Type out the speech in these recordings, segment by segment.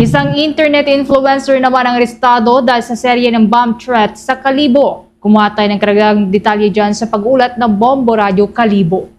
Isang internet influencer naman ang arestado dahil sa serye ng bomb threat sa Kalibo. Kumuha tayo ng karagdagang detalye dyan sa pag-ulat ng Bombo Radio Kalibo.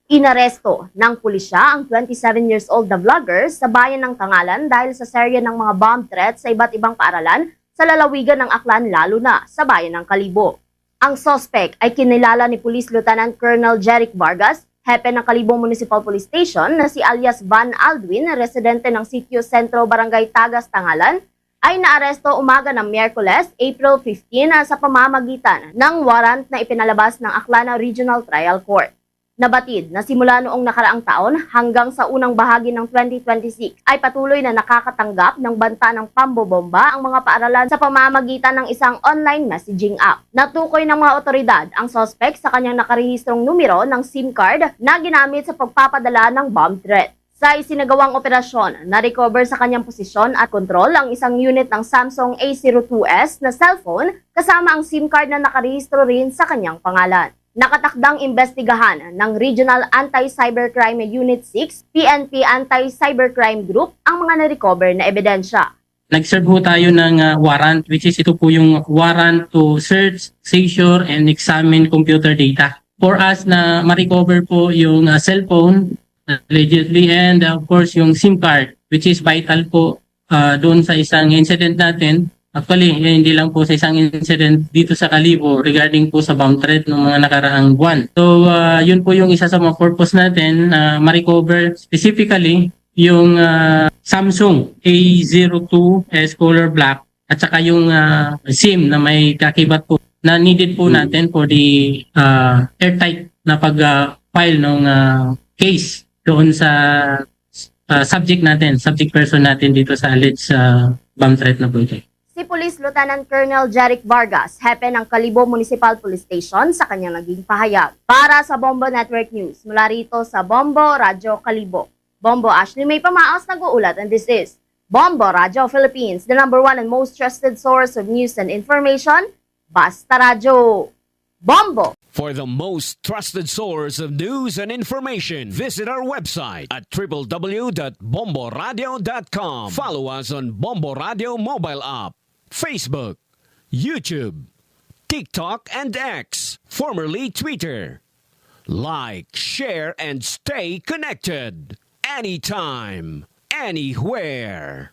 Inaresto ng pulisya ang 27 years old na vlogger sa bayan ng Tangalan dahil sa serye ng mga bomb threat sa iba't ibang paaralan sa lalawigan ng Aklan, lalo na sa bayan ng Kalibo. Ang suspect ay kinilala ni Police Lieutenant Colonel Jeric Vargas, hepe ng Kalibo Municipal Police Station, na si alias Van Aldwin, residente ng Sitio Sentro, Barangay Tagas, Tangalan, ay naaresto umaga ng Miyerkules, April 15 sa pamamagitan ng warrant na ipinalabas ng Aklan Regional Trial Court. Nabatid na simula noong nakaraang taon hanggang sa unang bahagi ng 2026 ay patuloy na nakakatanggap ng banta ng pambobomba ang mga paaralan sa pamamagitan ng isang online messaging app. Natukoy ng mga otoridad ang suspect sa kanyang nakarehistrong numero ng SIM card na ginamit sa pagpapadala ng bomb threat. Sa isinagawang operasyon, na-recover sa kanyang posisyon at kontrol ang isang unit ng Samsung A02s na cellphone kasama ang SIM card na nakarehistro rin sa kanyang pangalan. Nakatakdang imbestigahan ng Regional Anti-Cybercrime Unit 6, PNP Anti-Cybercrime Group ang mga na-recover na ebidensya. Nag-serve po tayo ng warrant, which is ito po yung warrant to search, seizure, and examine computer data. For us na ma-recover po yung cellphone, allegedly, and of course yung SIM card, which is vital po doon sa isang incident natin. Actually, hindi lang po sa isang incident dito sa Kalibo regarding po sa bomb threat ng mga nakaraang buwan. So, yun po yung isa sa mga purpose natin na ma-recover specifically yung Samsung A02s color black at saka yung SIM na may kakibat po na needed po natin for the airtight na pag-file ng case doon sa subject person natin dito sa alleged bomb threat na project. Si Police Lieutenant Colonel Jeric Vargas, hepe ng Kalibo Municipal Police Station, sa kanyang naging pahayag. Para sa Bombo Network News, mula rito sa Bombo Radio Kalibo. Bombo Ashley May Pamaos nag-uulat, and this is Bombo Radio Philippines, the #1 and most trusted source of news and information. Basta Radio. Bombo! For the most trusted source of news and information, visit our website at www.bomboradio.com. Follow us on Bombo Radio mobile app, Facebook, YouTube, TikTok, and X, formerly Twitter. Like, share, and stay connected. Anytime, anywhere.